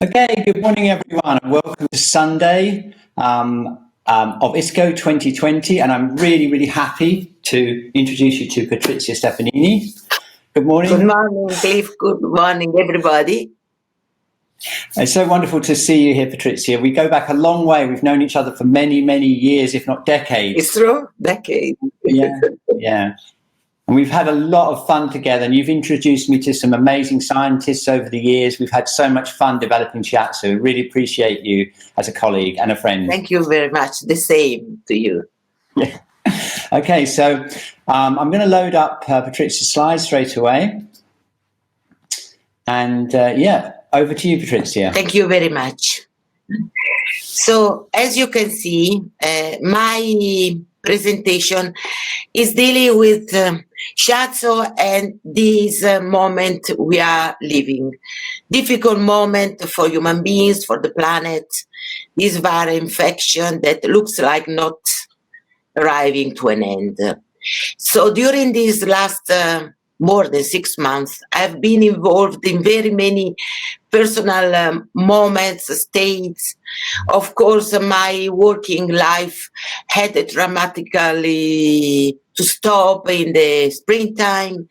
Okay, good morning everyone and welcome to Sunday of ISCO 2020, and I'm really happy to introduce you to Patrizia Stefanini. Good morning. Good morning, Cliff. Good morning, everybody. It's so wonderful to see you here, Patrizia. We go back a long way. We've known each other for many years, if not decades. It's true, decades. Yeah. And we've had a lot of fun together, and you've introduced me to some amazing scientists over the years. We've had so much fun developing Shiatsu. Really appreciate you as a colleague and a friend. Thank you very much. The same to you. Yeah. Okay, so I'm going to load up Patrizia's slides straight away. And over to you, Patrizia. Thank you very much. So, as you can see, my presentation is dealing with Shiatsu and this moment we are living. Difficult moment for human beings, for the planet. This viral infection that looks like not arriving to an end. So during these last more than 6 months, I've been involved in very many personal moments, states. Of course, my working life had dramatically to stop in the springtime,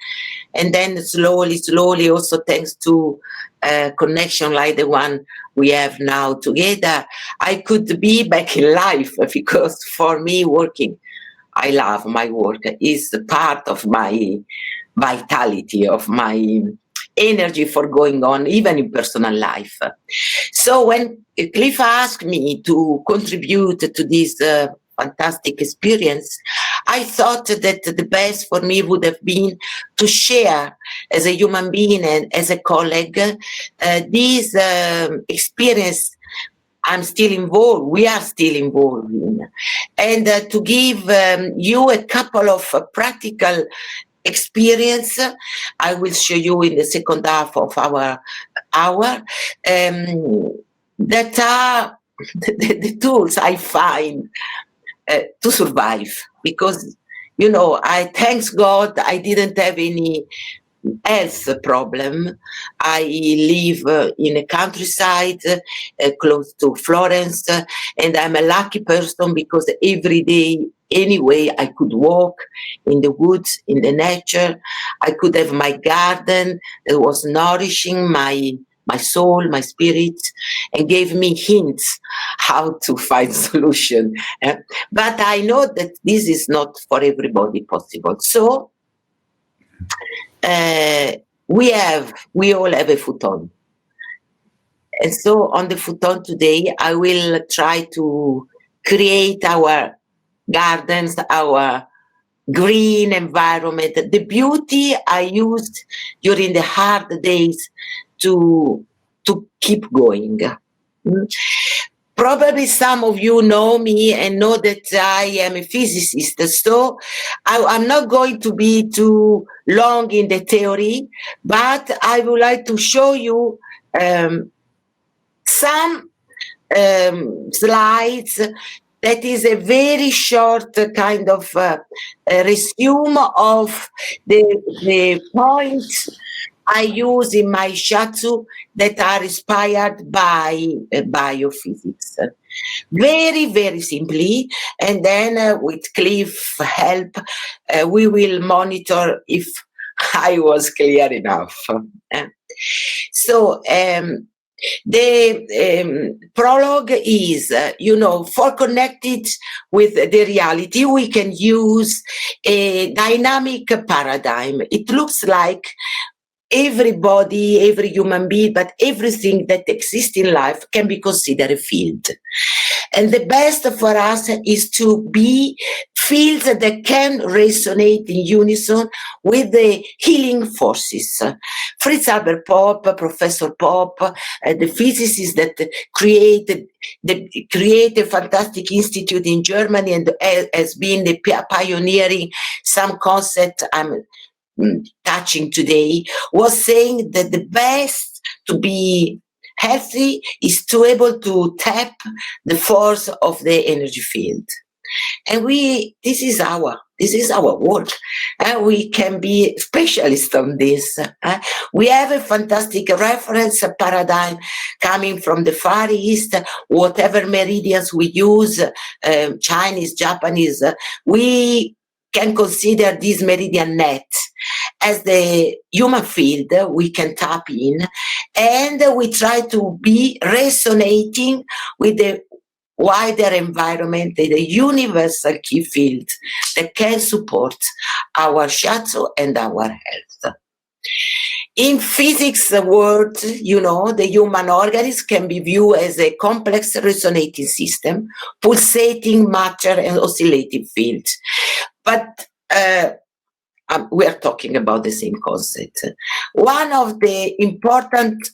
and then slowly, also thanks to a connection like the one we have now together, I could be back in life, because for me, working, I love my work. It's part of my vitality, of my energy for going on, even in personal life. So when Cliff asked me to contribute to this fantastic experience, I thought that the best for me would have been to share as a human being and as a colleague this experience I'm still involved, we are still involved in, and to give you a couple of practical experience. I will show you in the second half of our hour that are the tools I find to survive, because I thanks God I didn't have any health problem. I live in a countryside close to Florence, and I'm a lucky person because every day anyway I could walk in the woods, in the nature. I could have my garden that was nourishing my soul, my spirit, and gave me hints how to find solution. But I know that this is not for everybody possible. So we all have a futon. And so on the futon today, I will try to create our gardens, our green environment, the beauty I used during the hard days to keep going. Probably some of you know me and know that I am a physicist, so I'm not going to be too long in the theory, but I would like to show you some slides that is a very short kind of resume of the points I use in my Shiatsu that are inspired by biophysics. Very simply, and then with Cliff help, we will monitor if I was clear enough. So the prologue is, for connected with the reality, we can use a dynamic paradigm. It looks like everybody, every human being, but everything that exists in life can be considered a field. And the best for us is to be fields that can resonate in unison with the healing forces. Fritz Albert Popp, Professor Popp, the physicist that created a fantastic institute in Germany and has been the pioneering some concept I'm touching today, was saying that the best to be healthy is to able to tap the force of the energy field. And this is This is our work. We can be specialists on this. We have a fantastic reference paradigm coming from the Far East. Whatever meridians we use, Chinese, Japanese, we can consider this meridian net as the human field we can tap in, and we try to be resonating with the wider environment, the universal key field that can support our shiatsu and our health. In physics world, the human organism can be viewed as a complex resonating system, pulsating matter and oscillating fields. But we are talking about the same concept. One of the important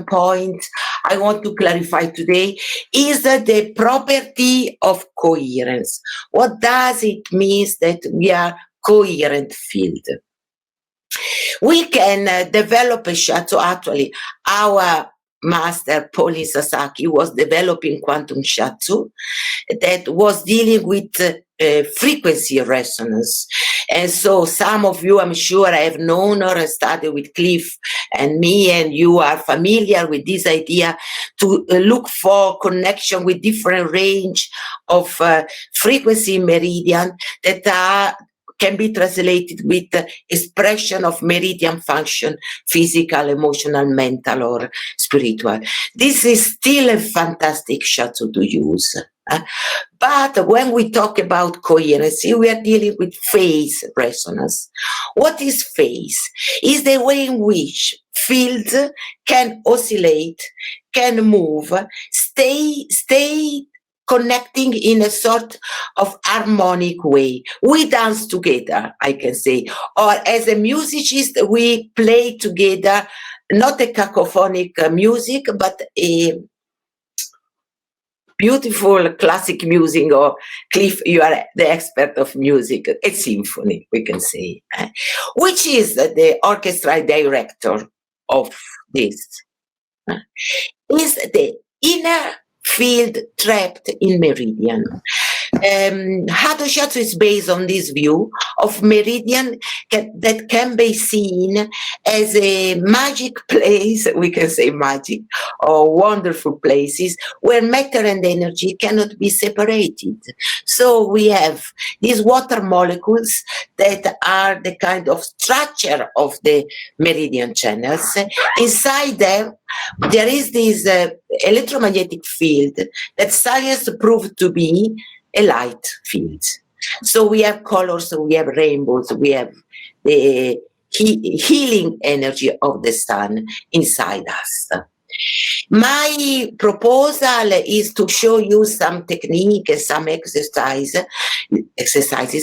points I want to clarify today is the property of coherence. What does it mean that we are coherent field? We can develop a shiatsu. Actually, our master, Pauline Sasaki, was developing quantum shiatsu that was dealing with frequency resonance. And so some of you, I'm sure, have known or studied with Cliff and me, and you are familiar with this idea to look for connection with different range of frequency meridian that can be translated with expression of meridian function, physical, emotional, mental, or spiritual. This is still a fantastic shiatsu to use. But when we talk about coherency, we are dealing with phase resonance. What is phase? Is the way in which fields can oscillate, can move, stay connecting in a sort of harmonic way. We dance together, I can say. Or as a musicist, we play together, not a cacophonic music, but a beautiful classic music, or Cliff, you are the expert of music, a symphony, we can say. Which is the orchestra director of this? Is the inner field trapped in meridian. Hado Shiatsu is based on this view of meridian that can be seen as a magic place, we can say magic, or wonderful places where matter and energy cannot be separated. So we have these water molecules that are the kind of structure of the meridian channels. Inside them, there is this electromagnetic field that science proved to be a light field. So we have colors, we have rainbows, we have the healing energy of the sun inside us. My proposal is to show you some technique and some exercises,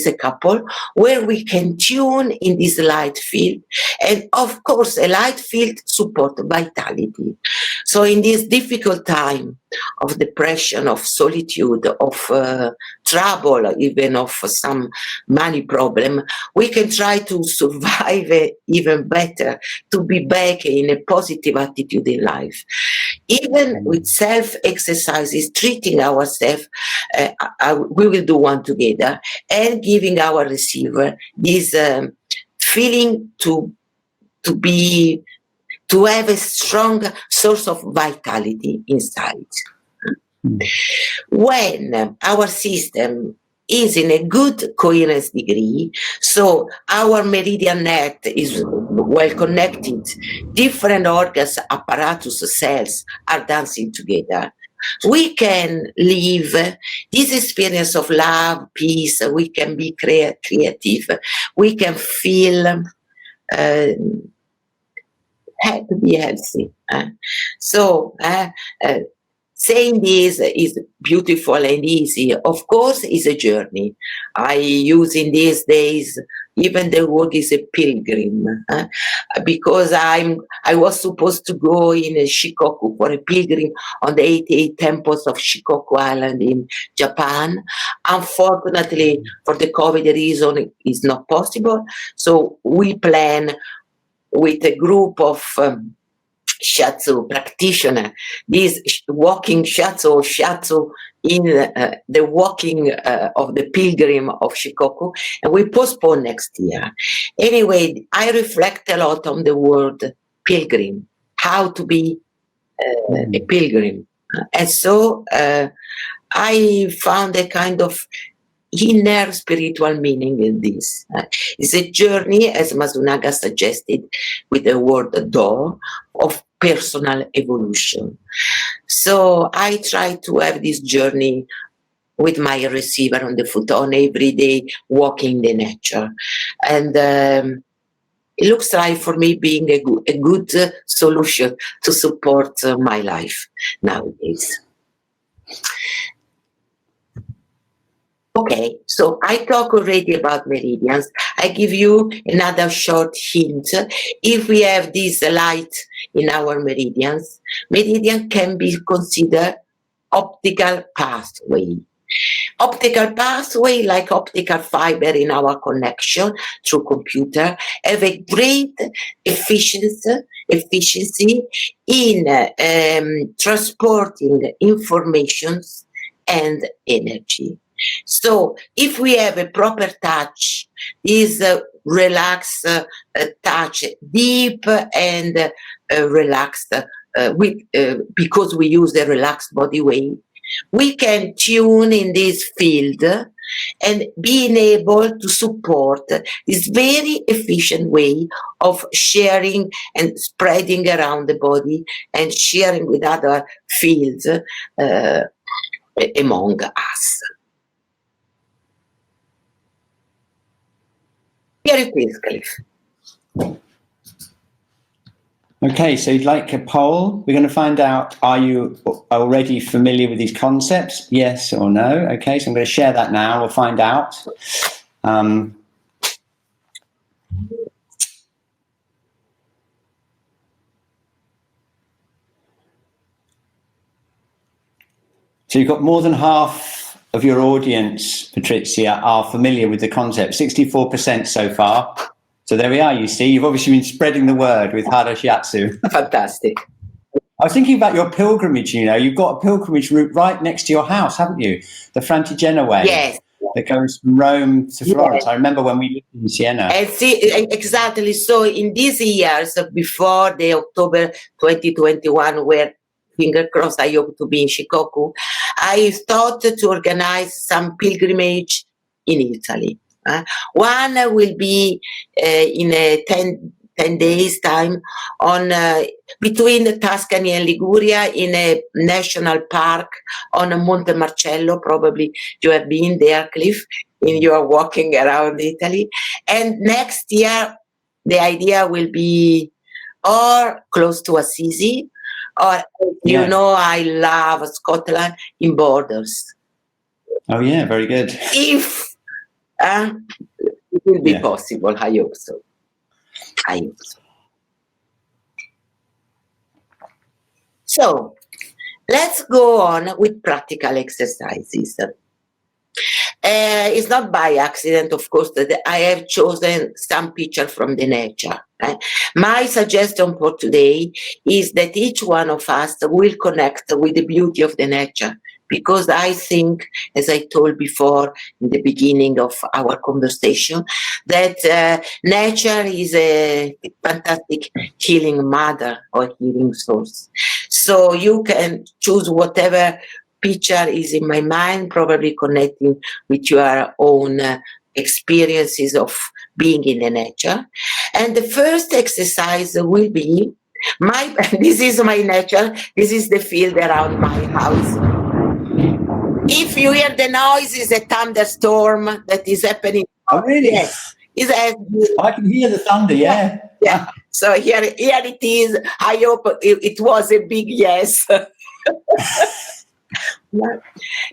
a couple, where we can tune in this light field. And of course, a light field supports vitality. So in this difficult time of depression, of solitude, of trouble, even of some money problem, we can try to survive even better, to be back in a positive attitude in life. Even with self-exercises, treating ourselves, we will do one together, and giving our receiver this feeling to have a strong source of vitality inside. When our system is in a good coherence degree, so our meridian net is well connected, different organs, apparatus, cells are dancing together, we can live this experience of love, peace, we can be creative, we can feel to be healthy. So saying this is beautiful and easy. Of course, it's a journey. I use in these days, even the word is a pilgrim, because I was supposed to go in Shikoku for a pilgrim on the 88 temples of Shikoku Island in Japan. Unfortunately, for the COVID reason, it's not possible. So we plan with a group of Shiatsu practitioner, this walking Shiatsu in the walking of the pilgrim of Shikoku, and we postpone next year. Anyway, I reflect a lot on the word pilgrim, how to be a pilgrim. And so I found a kind of inner spiritual meaning in this. It's a journey, as Masunaga suggested, with the word Do, of personal evolution. So I try to have this journey with my receiver on the futon every day, walking the nature. And it looks like for me being a good solution to support my life nowadays. Okay, so I talk already about meridians. I give you another short hint. If we have this light in our meridians, meridian can be considered optical pathway. Optical pathway, like optical fiber in our connection through computer, have a great efficiency in transporting informations and energy. So if we have a proper touch, this relaxed touch, deep and relaxed, because we use the relaxed body weight, we can tune in this field and being able to support this very efficient way of sharing and spreading around the body and sharing with other fields among us. Here it is, Cliff. Okay, so you'd like a poll. We're going to find out, are you already familiar with these concepts? Yes or no? Okay, so I'm going to share that now. We'll find out. So you've got more than half of your audience, Patrizia, are familiar with the concept, 64% so far. So there we are, you see. You've obviously been spreading the word with Hara Shiatsu. Fantastic. I was thinking about your pilgrimage, you know. You've got a pilgrimage route right next to your house, haven't you? The Francigena way. Yes. That goes from Rome to Florence. Yes. I remember when we lived in Siena. And see, exactly. So in these years before the October 2021, where finger crossed I hope to be in Shikoku, I thought to organize some pilgrimage in Italy. One will be in a 10 days time on between Tuscany and Liguria in a national park on Monte Marcello. Probably you have been there, Cliff, and you are walking around Italy. And next year, the idea will be or close to Assisi, or you know, I love Scotland in Borders. Oh yeah, very good. If it will be possible, I hope so. I hope so. So let's go on with practical exercises. It's not by accident, of course, that I have chosen some picture from the nature. My suggestion for today is that each one of us will connect with the beauty of the nature, because I think, as I told before in the beginning of our conversation, that nature is a fantastic healing mother or healing source. So you can choose whatever picture is in my mind, probably connecting with your own experiences of being in the nature. And the first exercise will be this is my nature, this is the field around my house. If you hear the noise, it's a thunderstorm that is happening. Oh, really? Yes. I can hear the thunder, yeah. Yeah. So here it is. I hope it was a big yes.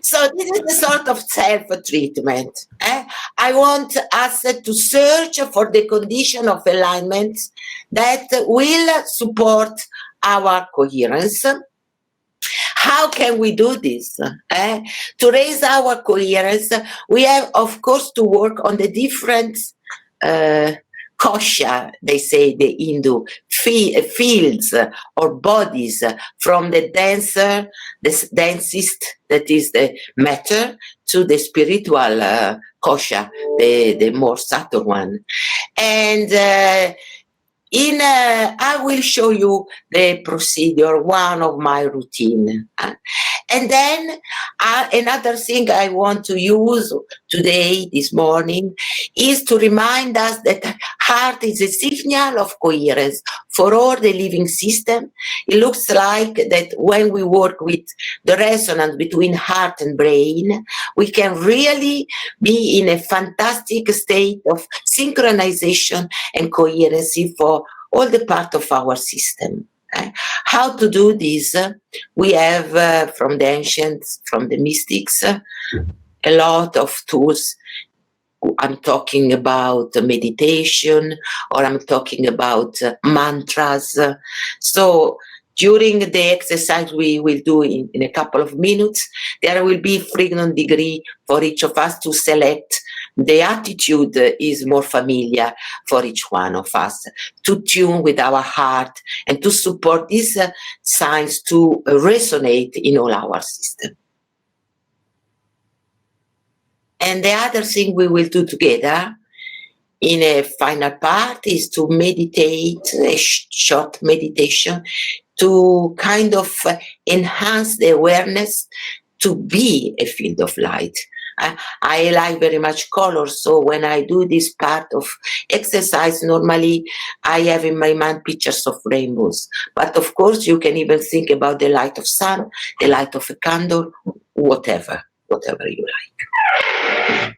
So this is the sort of self-treatment. I want us to search for the condition of alignment that will support our coherence. How can we do this? To raise our coherence, we have, of course, to work on the different kosha, they say the Hindu, fields or bodies from the denser, the densest, that is the matter, to the spiritual kosha, the more subtle one. And I will show you the procedure, one of my routine. And then another thing I want to use today, this morning, is to remind us that heart is a signal of coherence for all the living system. It looks like that when we work with the resonance between heart and brain, we can really be in a fantastic state of synchronization and coherency for all the part of our system. How to do this? We have from the ancients, from the mystics, a lot of tools. I'm talking about meditation, or I'm talking about mantras. So during the exercise we will do in a couple of minutes, there will be freedom degree for each of us to select the attitude is more familiar for each one of us, to tune with our heart and to support these signs to resonate in all our system. And the other thing we will do together in a final part is to meditate, a short meditation, to kind of enhance the awareness to be a field of light. I like very much color, so when I do this part of exercise, normally I have in my mind pictures of rainbows. But of course, you can even think about the light of sun, the light of a candle, whatever you like.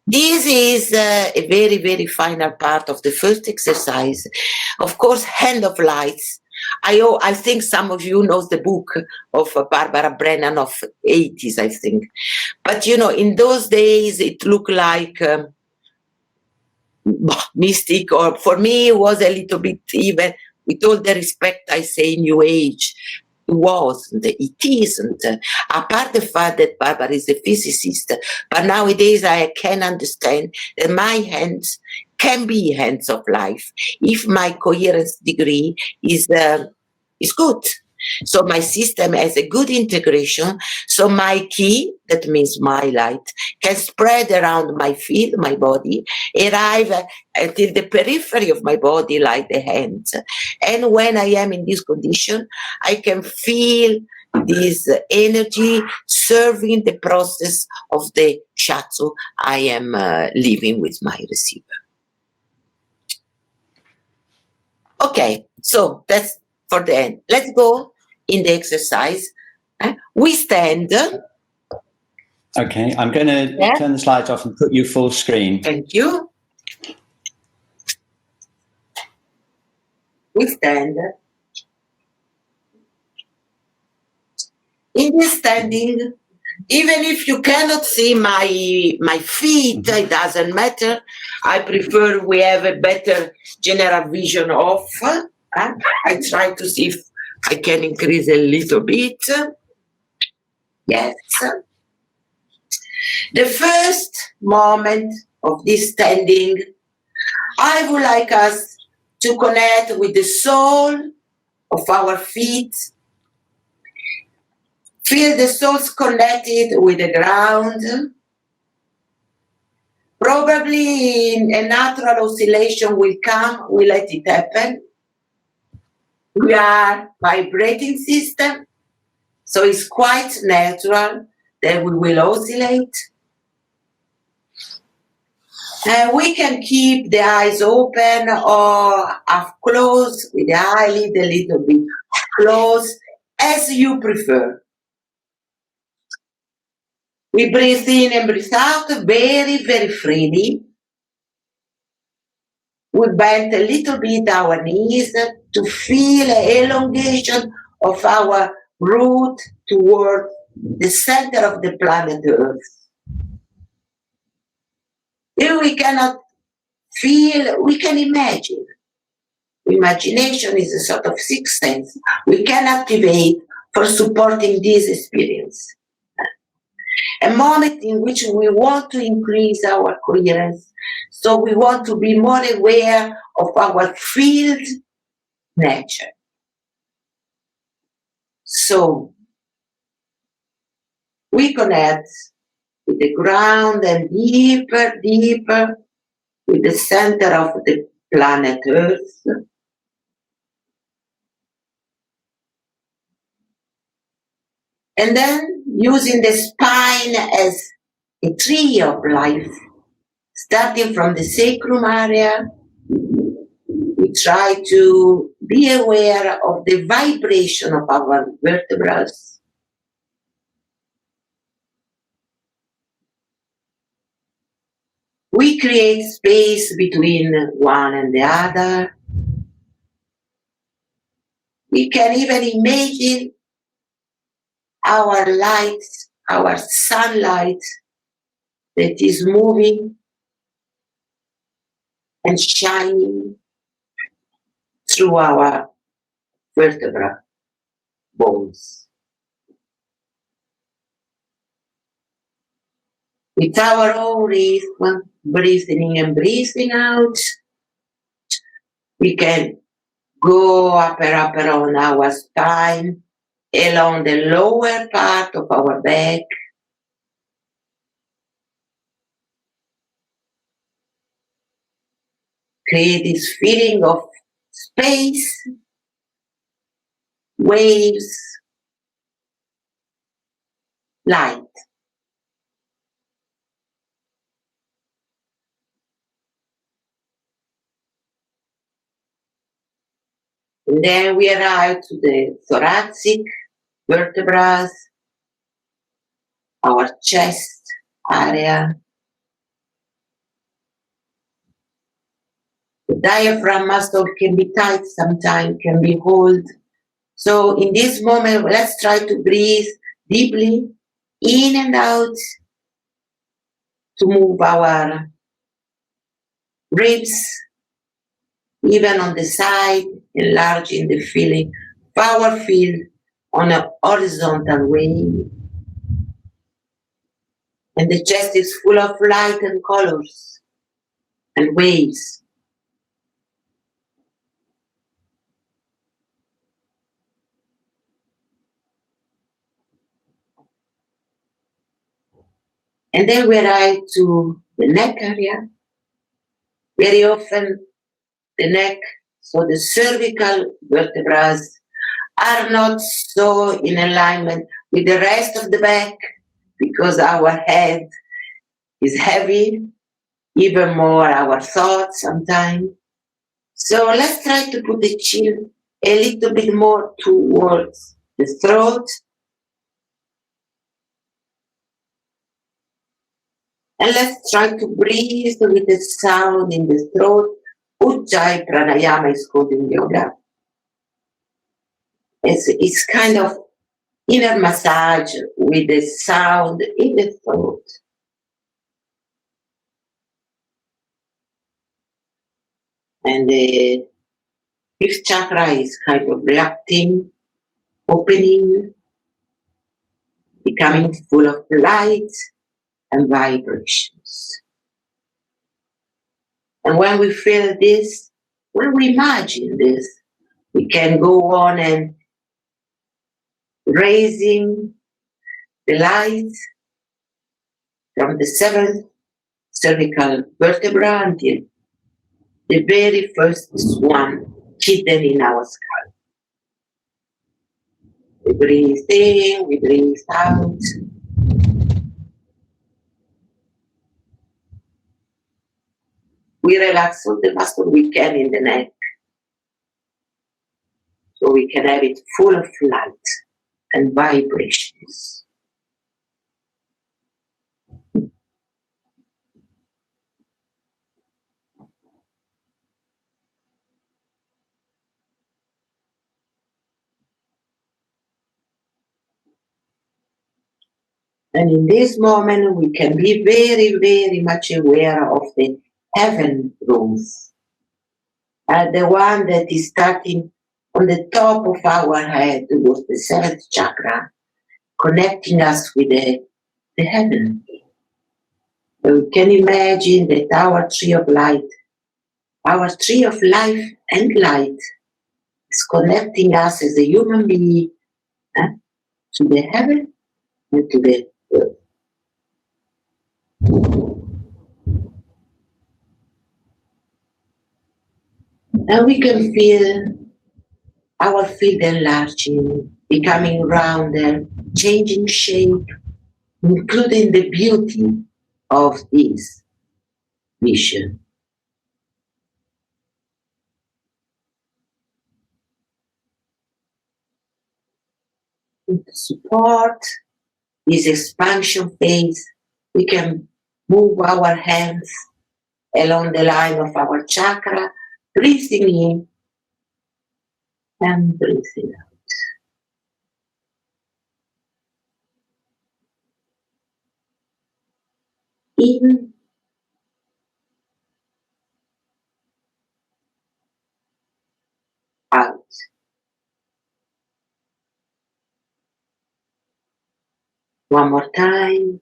This is a very, very final part of the first exercise. Of course, Hand of Lights. I think some of you know the book of Barbara Brennan of 80s, I think. But, you know, in those days, it looked like mystic, or for me, it was a little bit, even with all the respect I say, New Age. It isn't. Apart the fact that Barbara is a physicist, but nowadays I can understand that my hands can be hands of life if my coherence degree is good. So my system has a good integration. So my key, that means my light, can spread around my field, my body, arrive until the periphery of my body, like the hands. And when I am in this condition, I can feel this energy serving the process of the shiatsu I am living with my receiver. Okay, so that's for the end. Let's go in the exercise. We stand. Okay, I'm going to turn the slides off and put you full screen. Thank you. We stand. In this standing, even if you cannot see my feet, it doesn't matter. I prefer we have a better general vision of. I try to see if I can increase a little bit. Yes. The first moment of this standing, I would like us to connect with the sole of our feet. Feel the soles connected with the ground. Probably a natural oscillation will come, we let it happen. We are vibrating system, so it's quite natural that we will oscillate. And we can keep the eyes open or half closed, with the eyelid a little bit closed, as you prefer. We breathe in and breathe out very, very freely. We bend a little bit our knees to feel an elongation of our root toward the center of the planet Earth. If we cannot feel, we can imagine. Imagination is a sort of sixth sense we can activate for supporting this experience. a moment in which we want to increase our coherence. So we want to be more aware of our field nature. So we connect with the ground and deeper, deeper with the center of the planet Earth. And then using the spine as a tree of life, starting from the sacrum area, we try to be aware of the vibration of our vertebrae. We create space between one and the other. We can even imagine our light, our sunlight that is moving and shining through our vertebra bones. With our own rhythm, breathing in and breathing out, we can go up on our spine, along the lower part of our back, create this feeling of space, waves, light. And then we arrive to the thoracic vertebrae, our chest area. The diaphragm muscle can be tight sometimes, can be held. So in this moment, let's try to breathe deeply in and out to move our ribs, even on the side, enlarging the feeling of our field on a horizontal way. And the chest is full of light and colors and waves. And then we arrive to the neck area. Very often the neck, so the cervical vertebrae are not so in alignment with the rest of the back because our head is heavy, even more our thoughts sometimes. So let's try to put the chin a little bit more towards the throat. And let's try to breathe with the sound in the throat. Ujjayi pranayama is called in yoga. It's kind of inner massage with the sound in the throat. And the fifth chakra is kind of reacting, opening, becoming full of light and vibrations. And when we feel this, when we imagine this, we can go on and raising the light from the seventh cervical vertebra until the very first one hidden in our skull. We breathe in, we breathe out. We relax all the muscle we can in the neck, so we can have it full of light and vibrations. And in this moment, we can be very, very much aware of the heaven rooms. The one that is starting on the top of our head towards the seventh chakra, connecting us with the the heaven. We can imagine that our tree of light, our tree of life and light, is connecting us as a human being to the heaven and to the earth. And we can feel our field enlarging, becoming rounder, changing shape, including the beauty of this vision. To support this expansion phase, we can move our hands along the line of our chakra, breathing in and breathing out. In, out. One more time.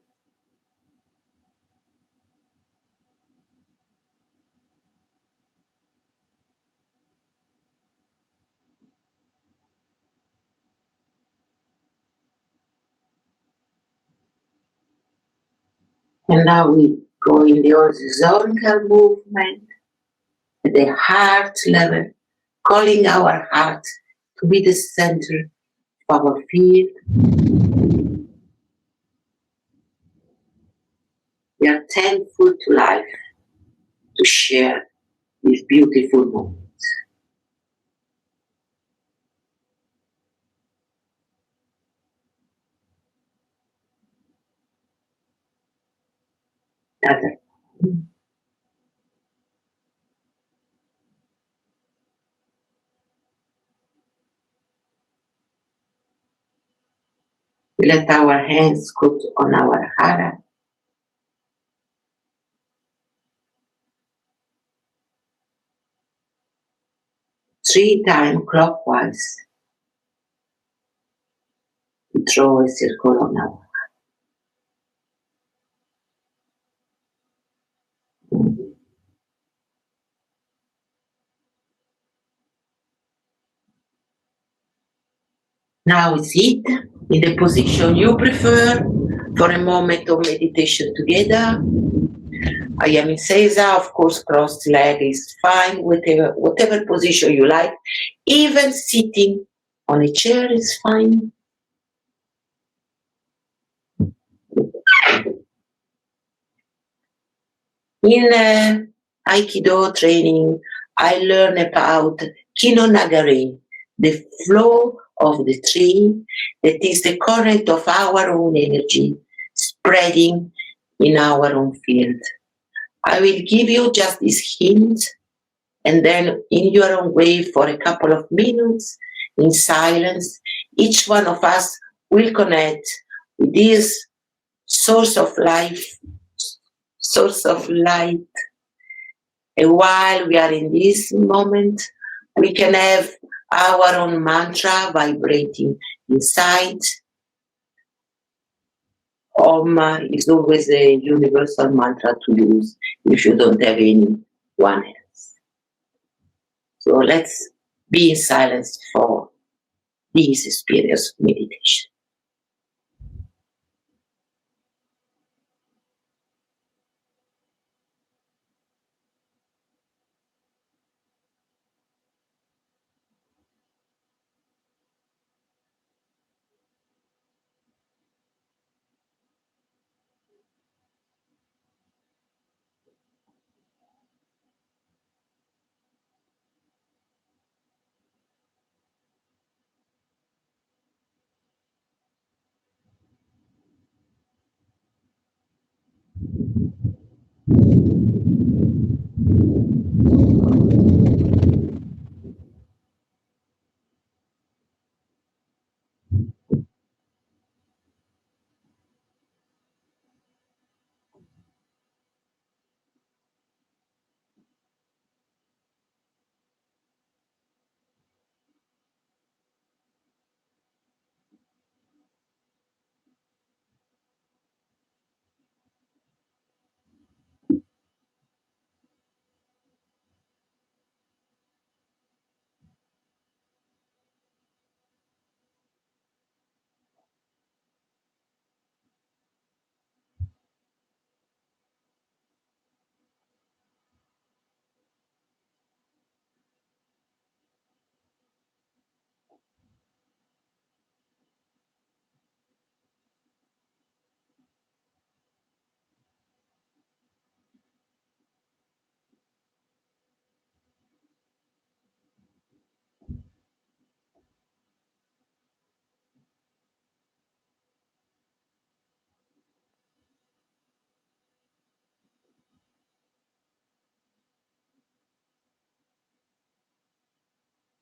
And now we go in the horizontal movement at the heart level, calling our heart to be the center of our field. We are thankful to life to share this beautiful moment. Other. We let our hands go on our heart. 3 times clockwise to draw a circle on our heart. Now sit in the position you prefer for a moment of meditation together. I am in Seiza, of course, crossed leg is fine, whatever position you like. Even sitting on a chair is fine. In Aikido training, I learned about Kinonagari, the flow of the tree, that is the current of our own energy spreading in our own field. I will give you just this hint, and then in your own way for a couple of minutes, in silence, each one of us will connect with this source of life, source of light. And while we are in this moment, we can have our own mantra vibrating inside. Om is always a universal mantra to use if you don't have anyone else. So let's be in silence for this experience of meditation.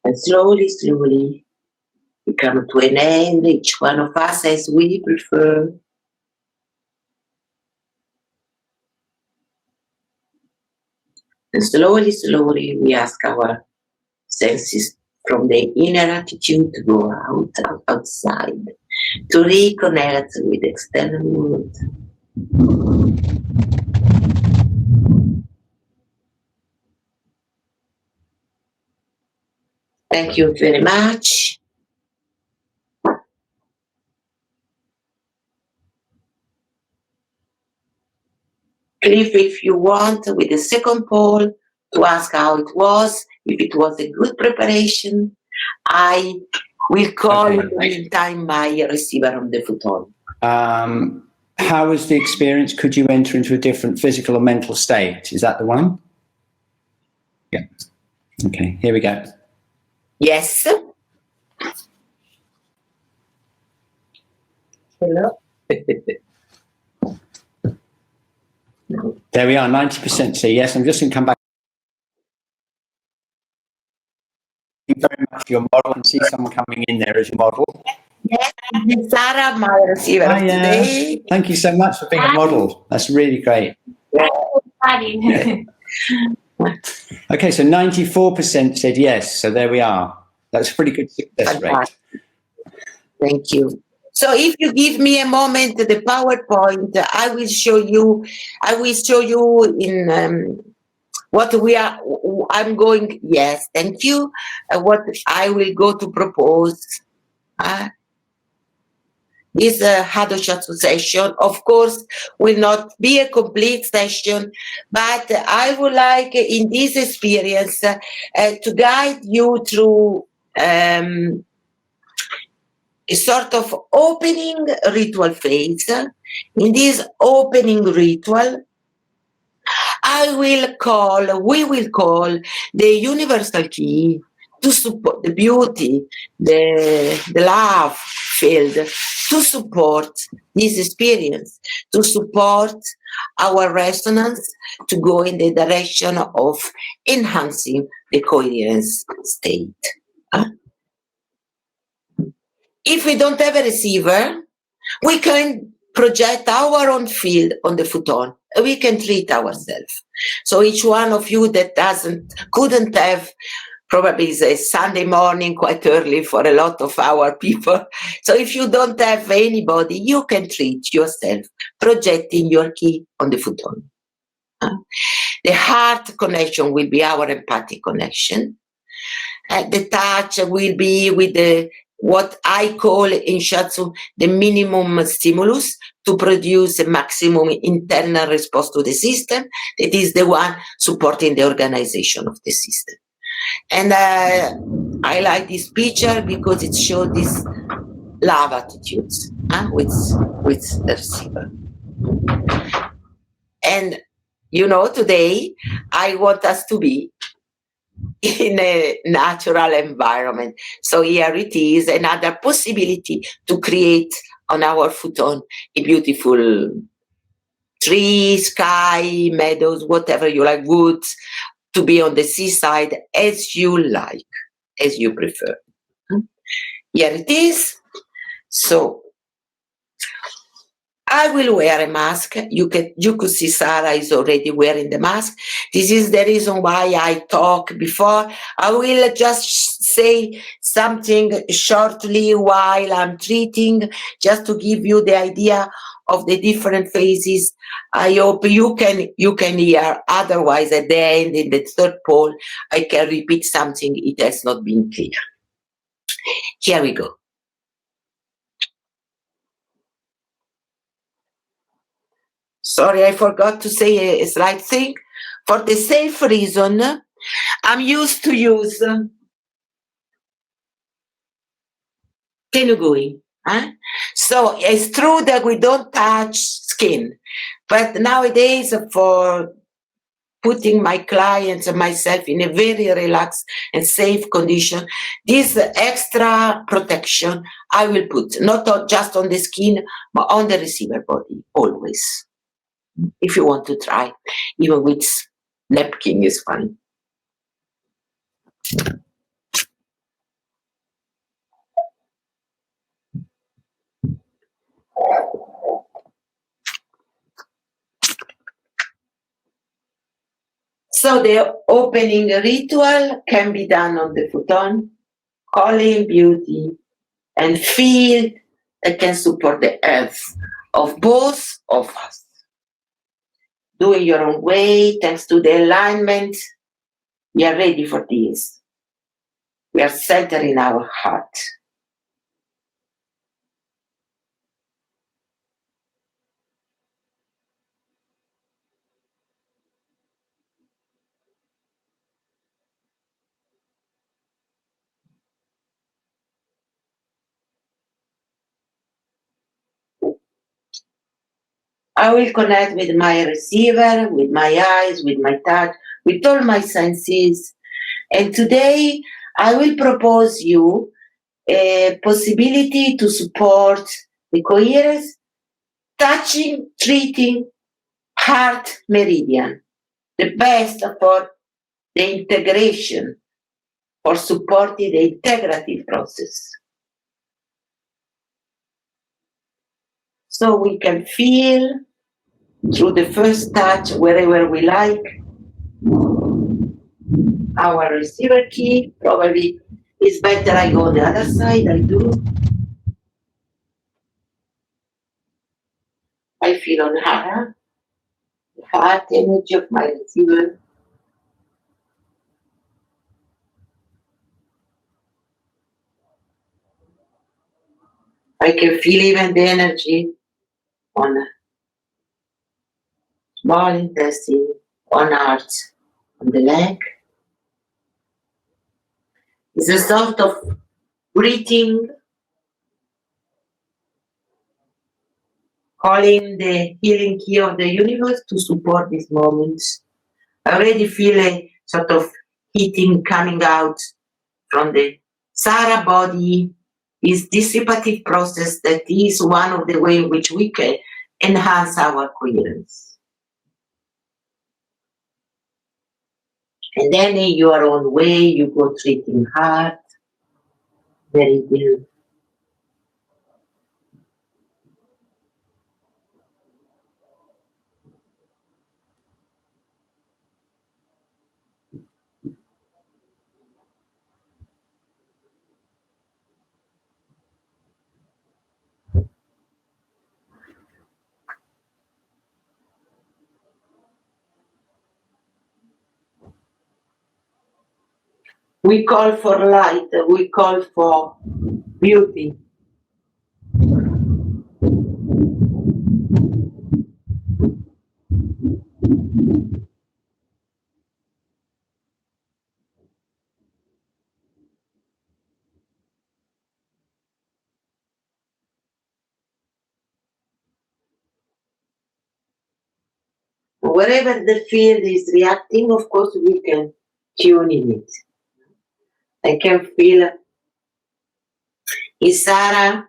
And slowly, slowly, we come to an end, each one of us as we prefer. And slowly, slowly, we ask our senses from the inner attitude to go outside, to reconnect with the external world. Thank you very much. Cliff, if you want, with the second poll, to ask how it was, if it was a good preparation, I will call in the meantime my receiver on the futon. How was the experience? Could you enter into a different physical or mental state? Is that the one? Yeah. Okay, here we go. Yes. Hello. There we are, 90% say yes. I'm just going to come back. Thank you very much for your model, and see someone coming in there as your model. Yes, Sarah, my receiver today. Thank you so much for being a model. That's really great. Okay, so 94% said yes. So there we are. That's a pretty good success rate. Thank you. So if you give me a moment, the PowerPoint, I will show you. I will show you in what we are. I'm going. Yes, thank you. What I will go to propose. This Shiatsu session, of course, will not be a complete session, but I would like in this experience to guide you through a sort of opening ritual phase. In this opening ritual, we will call the universal key to support the beauty, the love field, to support this experience, to support our resonance, to go in the direction of enhancing the coherence state. If we don't have a receiver, we can project our own field on the futon. We can treat ourselves. So each one of you that couldn't have, probably it's a Sunday morning quite early for a lot of our people. So if you don't have anybody, you can treat yourself, projecting your key on the futon. The heart connection will be our empathic connection. The touch will be with what I call in Shiatsu the minimum stimulus to produce a maximum internal response to the system. That is the one supporting the organization of the system. And I like this picture because it shows this love attitudes with the receiver. And today I want us to be in a natural environment. So here it is, another possibility to create on our futon a beautiful tree, sky, meadows, whatever you like, woods, to be on the seaside as you like, as you prefer. Here it is. So I will wear a mask. You could see Sarah is already wearing the mask. This is the reason why I talk before. I will just say something shortly while I'm treating, just to give you the idea of the different phases. I hope you can hear. Otherwise, at the end, in the third poll, I can repeat something. It has not been clear. Here we go. Sorry, I forgot to say a slight thing. For the safe reason, I'm used to use tenugui. So it's true that we don't touch skin, but nowadays for putting my clients and myself in a very relaxed and safe condition, this extra protection I will put, not just on the skin, but on the receiver body, always. If you want to try, even with napkin is fine. So the opening ritual can be done on the futon, calling beauty and field that can support the health of both of us. Do it your own way, thanks to the alignment. We are ready for this. We are centered in our heart. I will connect with my receiver, with my eyes, with my touch, with all my senses. And today I will propose you a possibility to support the coherence, touching, treating heart meridian, the best for the integration, for supporting the integrative process. So we can feel through the first touch, wherever we like, our receiver key. Probably it's better I go on the other side, I do. I feel on Hara, the heart energy of my receiver. I can feel even the energy on small intestine, on heart, on the leg. It's a sort of breathing, calling the healing key of the universe to support these moments. I already feel a sort of heating coming out from the Sara body, is dissipative process that is one of the ways in which we can enhance our coherence. And then in your own way, you go treating heart, very good. We call for light, we call for beauty. Wherever the field is reacting, of course, we can tune in it. I can feel in Sarah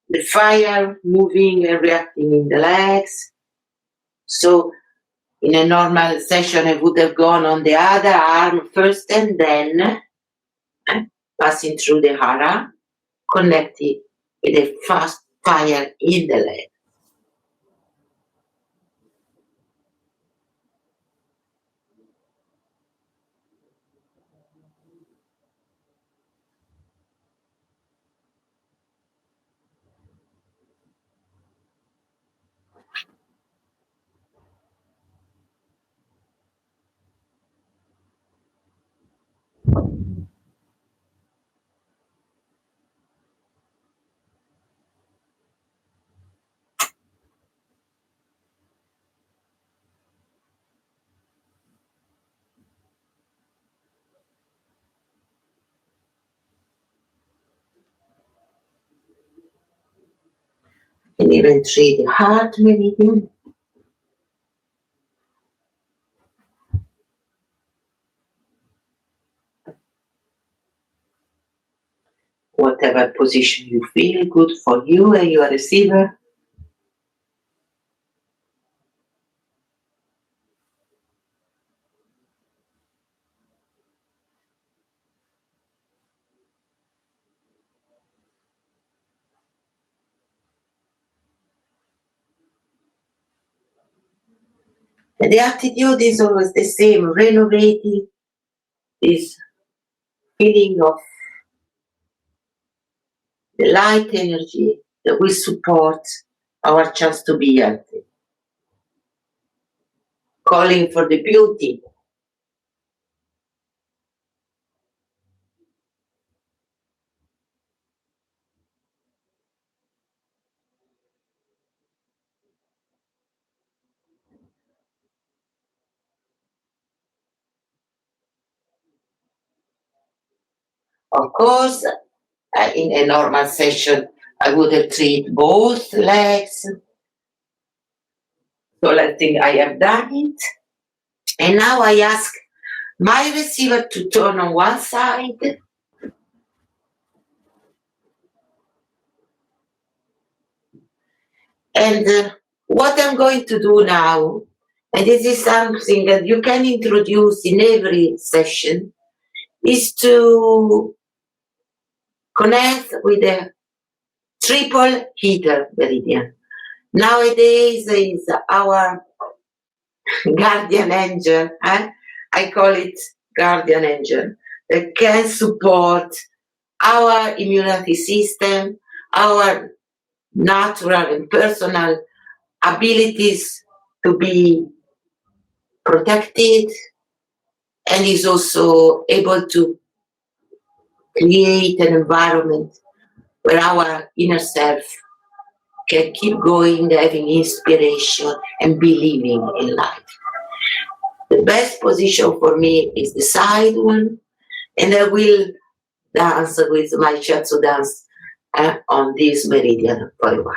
the fire moving and reacting in the legs. So in a normal session, I would have gone on the other arm first and then passing through the hara, connected with a fast fire in the leg. And even treat the heart meridian. Whatever position you feel good for you and your receiver. And the attitude is always the same, renovating this feeling of the light energy that will support our chance to be healthy. Calling for the beauty. Of course, in a normal session, I would have treated both legs. So let's think I have done it. And now I ask my receiver to turn on one side. And what I'm going to do now, and this is something that you can introduce in every session, is to connect with a triple heater meridian. Nowadays is our guardian angel, I call it guardian angel, that can support our immunity system, our natural and personal abilities to be protected, and is also able to create an environment where our inner self can keep going, having inspiration and believing in life. The best position for me is the side one, and I will dance with my shiatsu dance on this meridian for a while.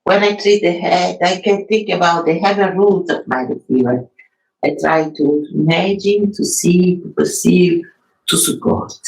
When I treat the head, I can think about the heaven roots of my receiver. I try to imagine, to see, to perceive, to support.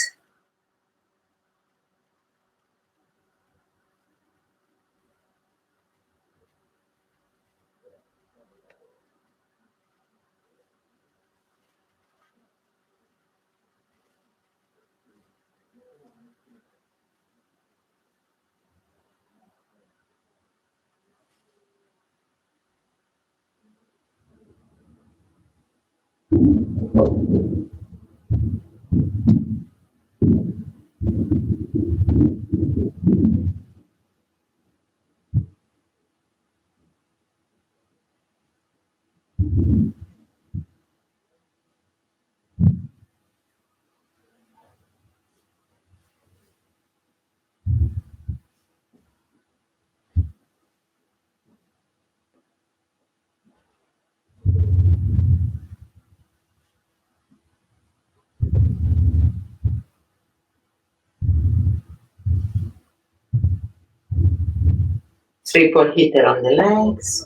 Triple heater on the legs.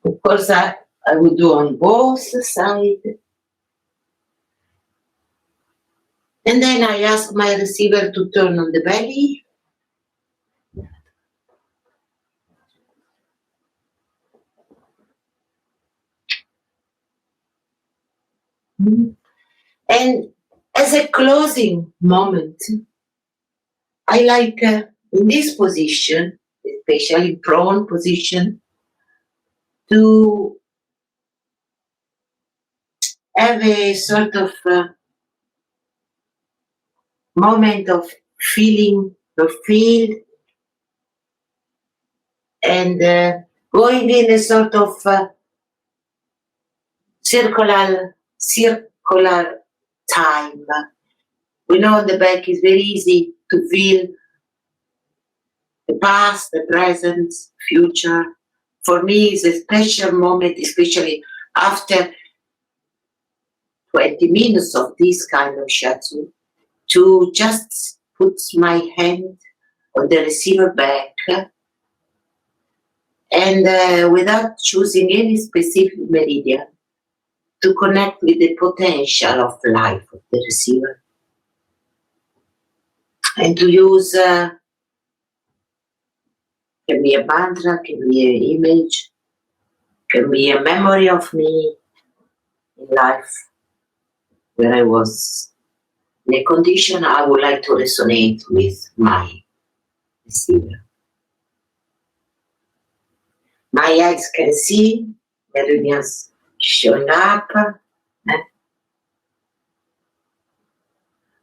Of course, I would do on both sides. And then I ask my receiver to turn on the belly. And as a closing moment, I like in this position, especially prone position, to have a sort of moment of feeling the field and going in a sort of circular time. We know the back is very easy to feel the past, the present, future. For me, it's a special moment, especially after 20 minutes of this kind of shiatsu, to just put my hand on the receiver back and without choosing any specific meridian, to connect with the potential of life of the receiver. And to use, can be a mantra, can be an image, can be a memory of me in life where I was in a condition I would like to resonate with my receiver. My eyes can see meridians showing up.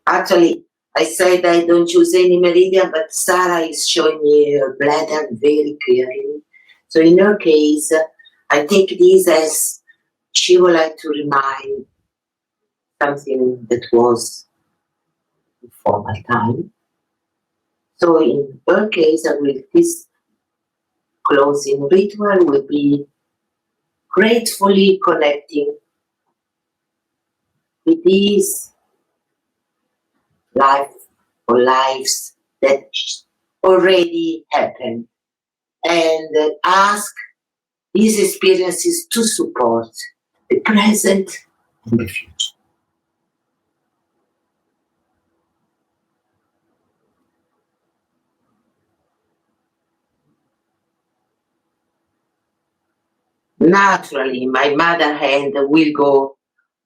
Actually, I said I don't choose any meridian, but Sarah is showing me her bladder very clearly. So in her case, I take this as she would like to remind something that was before my time. So in her case, this closing ritual will be gratefully connecting with these life or lives that already happened, and ask these experiences to support the present and the future. Naturally, my mother hand will go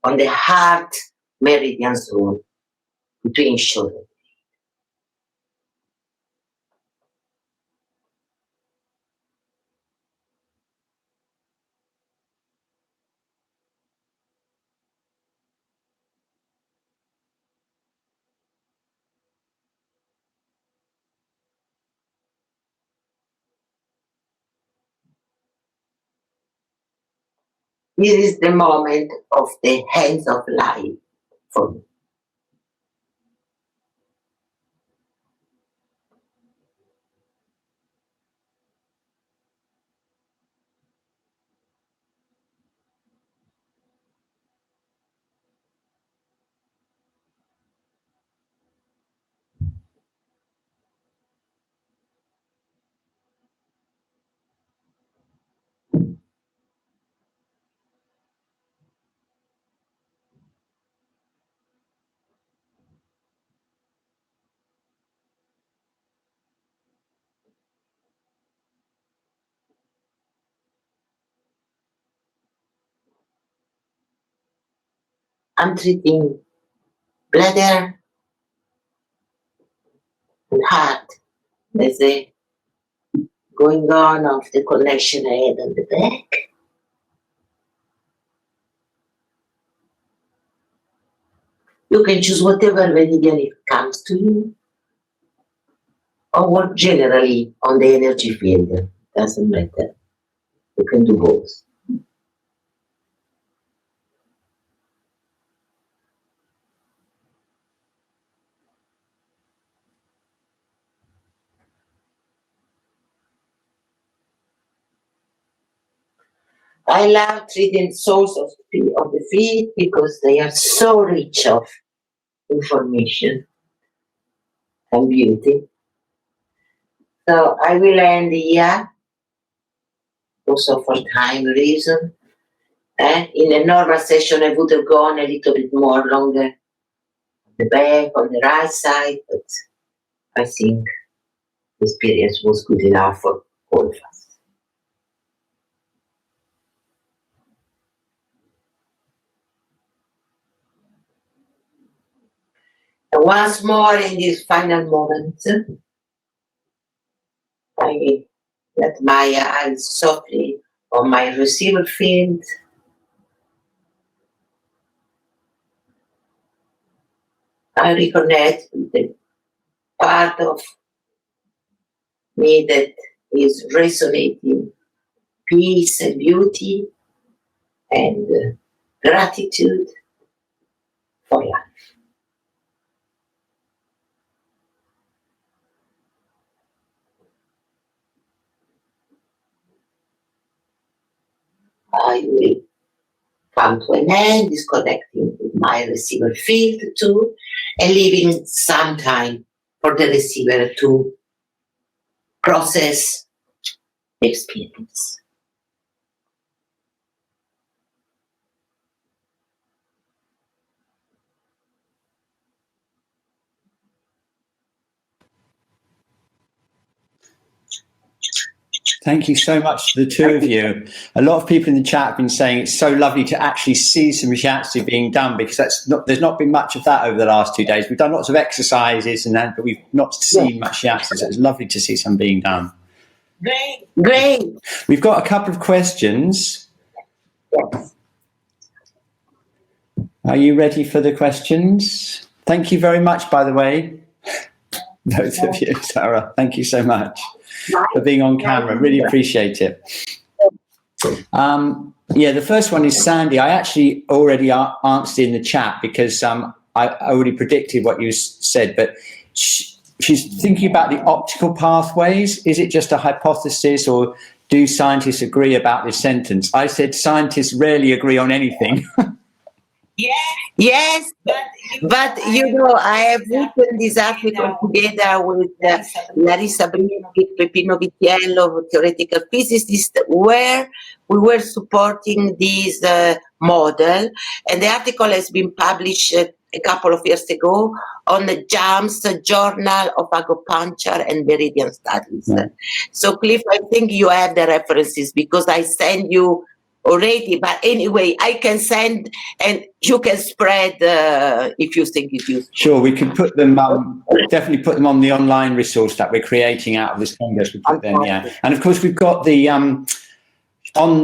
on the heart meridian zone between shoulders. This is the moment of the hands of life for me. I'm treating bladder and heart. There's a going on of the connection ahead and the back. You can choose whatever meridian it comes to you, or work generally on the energy field. Doesn't matter. You can do both. I love treating soles of the feet because they are so rich of information and beauty. So I will end here also for time reason. In a normal session, I would have gone a little bit more longer on the back, on the right side, but I think the experience was good enough for all of us. And once more in this final moment, I let my eyes softly on my receiver field. I reconnect with the part of me that is resonating peace and beauty and gratitude for life. I will come to an end, disconnecting with my receiver field too, and leaving some time for the receiver to process the experience. Thank you so much to the two of you. A lot of people in the chat have been saying it's so lovely to actually see some shiatsu being done, because there's not been much of that over the last 2 days. We've done lots of exercises and that, but we've not seen much shiatsu, so it's lovely to see some being done. Great. We've got a couple of questions. Yes. Are you ready for the questions? Thank you very much, by the way, both of you, Sarah. Thank you so much for being on camera. Really appreciate it. Yeah, the first one is Sandy. I actually already answered in the chat because I already predicted what you said, but she's thinking about the optical pathways. Is it just a hypothesis, or do scientists agree about this sentence? I said scientists rarely agree on anything. Yes, but you know, I have written this article together with Larissa Brinchi, Peppino Vitiello, theoretical physicist, where we were supporting this model, and the article has been published a couple of years ago on the JAMS Journal of Acupuncture and Meridian Studies. Yeah. So, Cliff, I think you have the references because I send you already, but anyway, I can send and you can spread if you think it's useful. Sure, we can put them, definitely put them on the online resource that we're creating out of this Congress. We put them, yeah. And of course, we've got the, on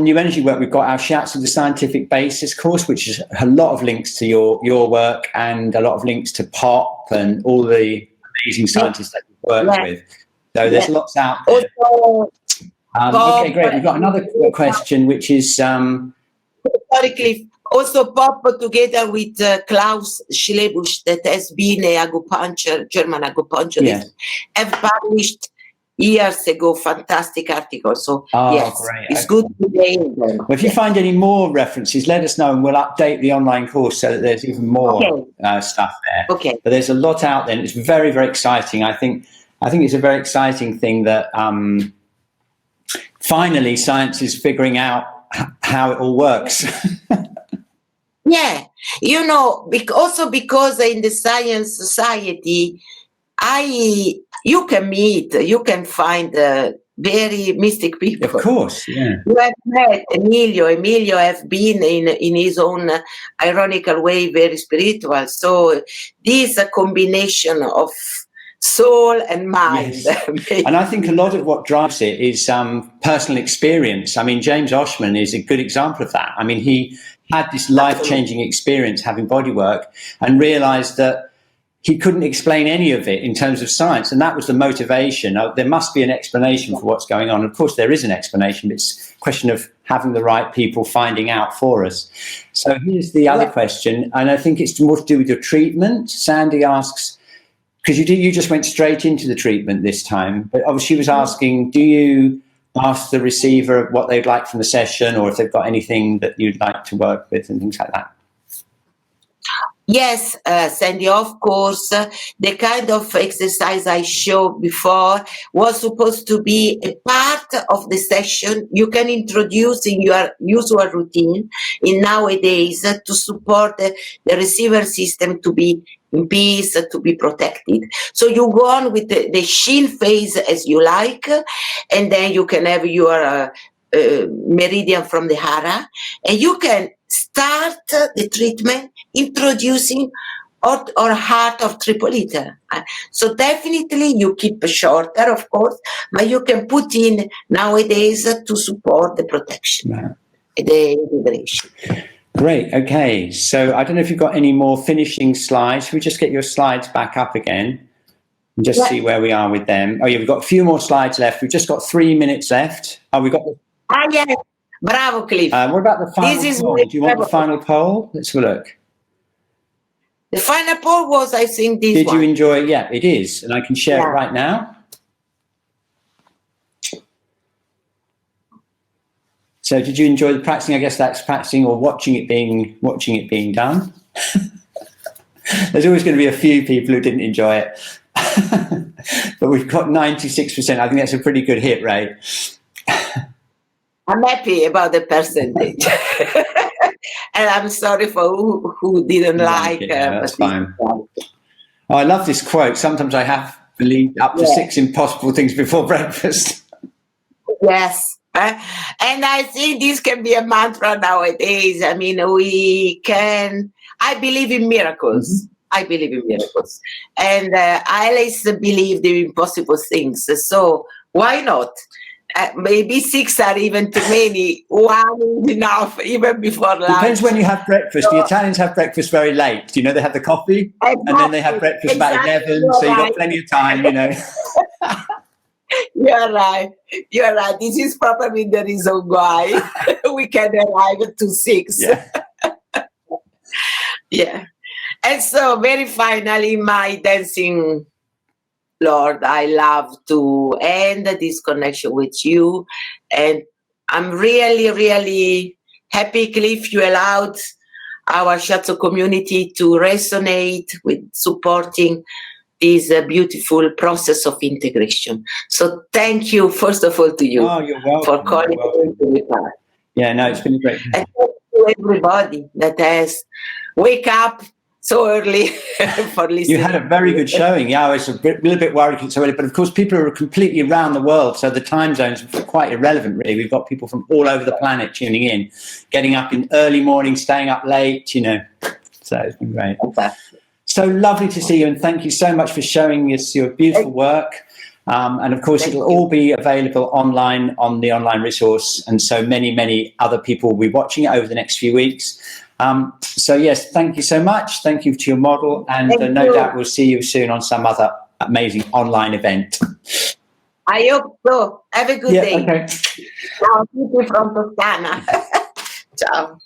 New Energy Work, we've got our Shiatsu, the Scientific Basis course, which is a lot of links to your work and a lot of links to POP and all the amazing scientists that you've worked with. So there's lots out there. Also, okay, great. We've got another question, which is... historically, also POP together with Klaus Schlebusch, that has been a German acupuncturist, have published years ago fantastic articles. So yes, great. it's good to name them. Well, if you find any more references, let us know and we'll update the online course so that there's even more stuff there. Okay. But there's a lot out there and it's very, very exciting. I think it's a very exciting thing that finally science is figuring out how it all works. Yeah, you know, also because in the science society, you can find very mystic people. Of course, yeah. You have met Emilio. Emilio have been in his own ironical way very spiritual. So this is a combination of soul and mind. Yes. And I think a lot of what drives it is personal experience. I mean, James Oshman is a good example of that. I mean, he had this life-changing experience having bodywork and realized that he couldn't explain any of it in terms of science. And that was the motivation. There must be an explanation for what's going on. Of course, there is an explanation, but it's a question of having the right people finding out for us. So here's the other question. And I think it's more to do with your treatment. Sandy asks, because you just went straight into the treatment this time, but obviously she was asking, do you ask the receiver what they'd like from the session or if they've got anything that you'd like to work with and things like that? Yes, Sandy, of course, the kind of exercise I showed before was supposed to be a part of the session you can introduce in your usual routine in nowadays to support the receiver system to be in peace, to be protected. So you go on with the shield phase as you like, and then you can have your meridian from the hara, and you can start the treatment introducing or heart of tripoliter. So definitely you keep shorter, of course, but you can put in nowadays to support the protection, the integration. Great. Okay. So I don't know if you've got any more finishing slides. Should we just get your slides back up again and just see where we are with them? Oh yeah, we've got a few more slides left. We've just got 3 minutes left. Oh, we've got the... yes. Bravo, Cliff. What about the final poll? Do you want the final poll? Let's have a look. The final poll was, I think, this Did one. you enjoy it? Yeah, it is. And I can share it right now. So did you enjoy the practicing? I guess that's practicing or watching it being done. There's always going to be a few people who didn't enjoy it. But we've got 96%. I think that's a pretty good hit rate. I'm happy about the percentage. And I'm sorry for who didn't like it. That's fine. Oh, I love this quote. Sometimes I have believed up to 6 impossible things before breakfast. Yes. And I think this can be a mantra nowadays. I mean, I believe in miracles. Mm-hmm. I believe in miracles. And I always believe the impossible things. So why not? Maybe 6 are even too many. 1 is enough, even before lunch. Depends when you have breakfast. The Italians have breakfast very late. You know, they have the coffee, and then they have breakfast about 11. So you've got plenty of time, you know. You're right. You're right. This is probably the reason why we can arrive to 6. Yeah. And so, very finally, my dancing Lord, I love to end this connection with you. And I'm really, really happy, Cliff, you allowed our Shiatsu community to resonate with supporting this beautiful process of integration. So thank you, first of all, to you. Oh, you're welcome. For calling me to be part. Yeah, no, it's been great. And thank you, everybody that has wake up so early for listening. You had a very good showing. Yeah, I was a little bit worried it's so early, but of course people are completely around the world, so the time zones are quite irrelevant, really. We've got people from all over the planet tuning in, getting up in early morning, staying up late, you know. So it's been great. So lovely to see you, and thank you so much for showing us your beautiful work. And of course, it'll all be available online on the online resource, and so many, many other people will be watching it over the next few weeks. So yes, thank you so much. Thank you to your model, and no doubt we'll see you soon on some other amazing online event. I hope so. Have a good day. Okay. Ciao, people from Toscana. Ciao.